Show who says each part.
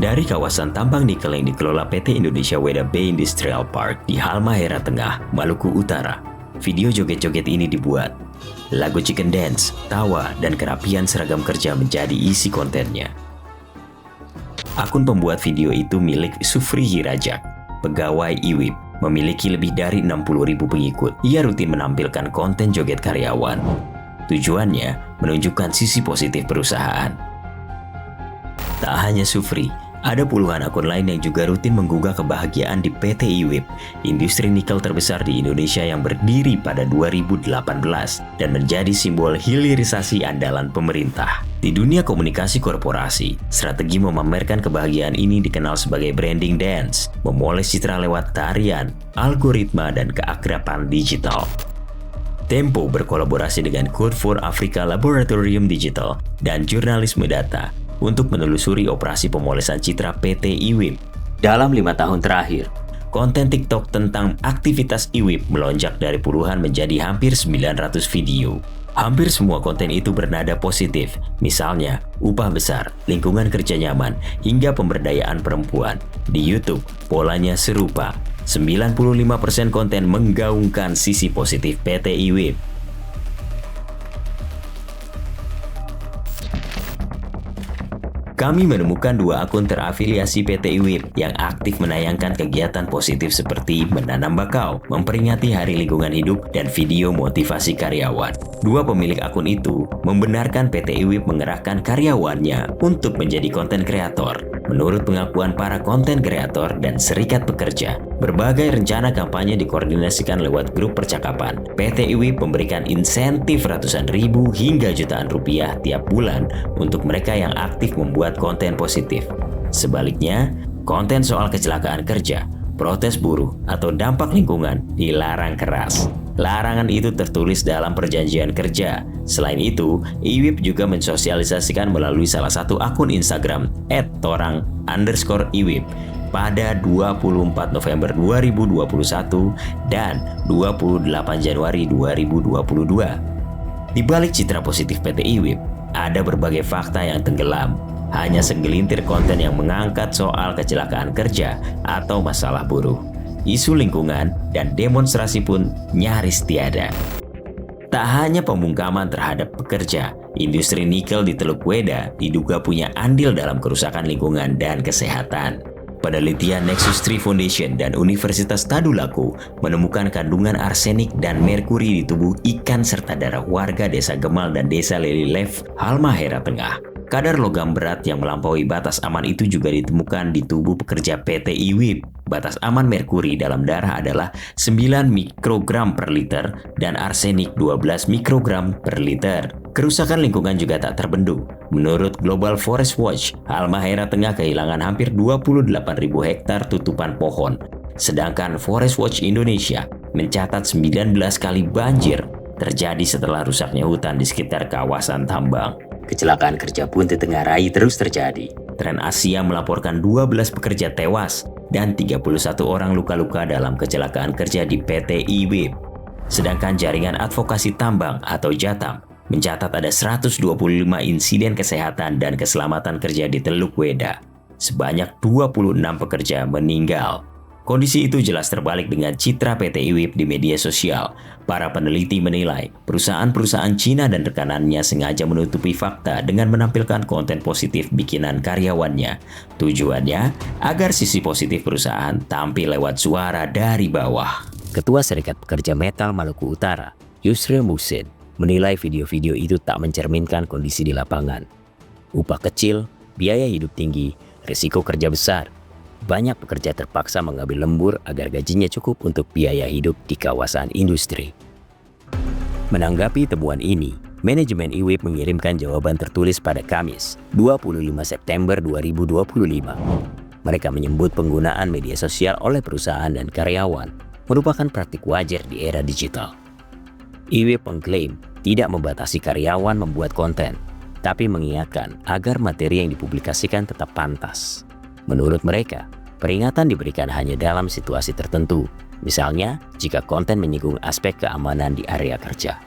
Speaker 1: Dari kawasan tambang nikel yang dikelola PT Indonesia Weda Bay Industrial Park di Halmahera Tengah, Maluku Utara, video joget-joget ini dibuat. Lagu Chicken Dance, tawa, dan kerapian seragam kerja menjadi isi kontennya. Akun pembuat video itu milik Sufri Hirajak, pegawai IWIP, memiliki lebih dari 60.000 pengikut. Ia rutin menampilkan konten joget karyawan. Tujuannya menunjukkan sisi positif perusahaan. Tak hanya Sufri, ada puluhan akun lain yang juga rutin menggugah kebahagiaan di PT IWIP, industri nikel terbesar di Indonesia yang berdiri pada 2018 dan menjadi simbol hilirisasi andalan pemerintah. Di dunia komunikasi korporasi, strategi memamerkan kebahagiaan ini dikenal sebagai branding dance, memoles citra lewat tarian, algoritma, dan keakraban digital. Tempo berkolaborasi dengan Code for Africa Laboratorium Digital dan Jurnalisme Data untuk menelusuri operasi pemolesan citra PT IWIP. Dalam 5 tahun terakhir, konten TikTok tentang aktivitas IWIP melonjak dari puluhan menjadi hampir 900 video. Hampir semua konten itu bernada positif, misalnya upah besar, lingkungan kerja nyaman, hingga pemberdayaan perempuan. Di YouTube, polanya serupa. 95% konten menggaungkan sisi positif PT IWIP. Kami menemukan 2 akun terafiliasi PT IWIP yang aktif menayangkan kegiatan positif seperti menanam bakau, memperingati Hari Lingkungan Hidup, dan video motivasi karyawan. 2 pemilik akun itu membenarkan PT IWIP mengerahkan karyawannya untuk menjadi konten kreator. Menurut pengakuan para konten kreator dan serikat pekerja, berbagai rencana kampanye dikoordinasikan lewat grup percakapan. PT IWIP memberikan insentif ratusan ribu hingga jutaan rupiah tiap bulan untuk mereka yang aktif membuat konten positif. Sebaliknya, konten soal kecelakaan kerja, protes buruh, atau dampak lingkungan dilarang keras. Larangan itu tertulis dalam perjanjian kerja. Selain itu, IWIP juga mensosialisasikan melalui salah satu akun Instagram @torang_IWIP pada 24 November 2021 dan 28 Januari 2022. Di balik citra positif PT IWIP, ada berbagai fakta yang tenggelam. Hanya segelintir konten yang mengangkat soal kecelakaan kerja atau masalah buruh. Isu lingkungan dan demonstrasi pun nyaris tiada. Tak hanya pembungkaman terhadap pekerja, industri nikel di Teluk Weda diduga punya andil dalam kerusakan lingkungan dan kesehatan. Penelitian Nexus 3 Foundation dan Universitas Tadulako menemukan kandungan arsenik dan merkuri di tubuh ikan serta darah warga Desa Gemal dan Desa Lelilef, Halmahera Tengah. Kadar logam berat yang melampaui batas aman itu juga ditemukan di tubuh pekerja PT IWIP. Batas aman merkuri dalam darah adalah 9 mikrogram per liter dan arsenik 12 mikrogram per liter. Kerusakan lingkungan juga tak terbendung. Menurut Global Forest Watch, Halmahera Tengah kehilangan hampir 28.000 hektar tutupan pohon. Sedangkan Forest Watch Indonesia mencatat 19 kali banjir terjadi setelah rusaknya hutan di sekitar kawasan tambang. Kecelakaan kerja pun ditengarai terus terjadi. Tren Asia melaporkan 12 pekerja tewas dan 31 orang luka-luka dalam kecelakaan kerja di PT IWIP. Sedangkan Jaringan Advokasi Tambang atau JATAM mencatat ada 125 insiden kesehatan dan keselamatan kerja di Teluk Weda. Sebanyak 26 pekerja meninggal. Kondisi itu jelas terbalik dengan citra PT IWIP di media sosial. Para peneliti menilai perusahaan-perusahaan Cina dan rekanannya sengaja menutupi fakta dengan menampilkan konten positif bikinan karyawannya. Tujuannya agar sisi positif perusahaan tampil lewat suara dari bawah.
Speaker 2: Ketua Serikat Pekerja Metal Maluku Utara, Yusril Muhsin, menilai video-video itu tak mencerminkan kondisi di lapangan. Upah kecil, biaya hidup tinggi, risiko kerja besar. Banyak pekerja terpaksa mengambil lembur agar gajinya cukup untuk biaya hidup di kawasan industri. Menanggapi temuan ini, manajemen IWIP mengirimkan jawaban tertulis pada Kamis, 25 September 2025. Mereka menyebut penggunaan media sosial oleh perusahaan dan karyawan merupakan praktik wajar di era digital. IWIP mengklaim tidak membatasi karyawan membuat konten, tapi mengingatkan agar materi yang dipublikasikan tetap pantas. Menurut mereka, peringatan diberikan hanya dalam situasi tertentu, misalnya jika konten menyinggung aspek keamanan di area kerja.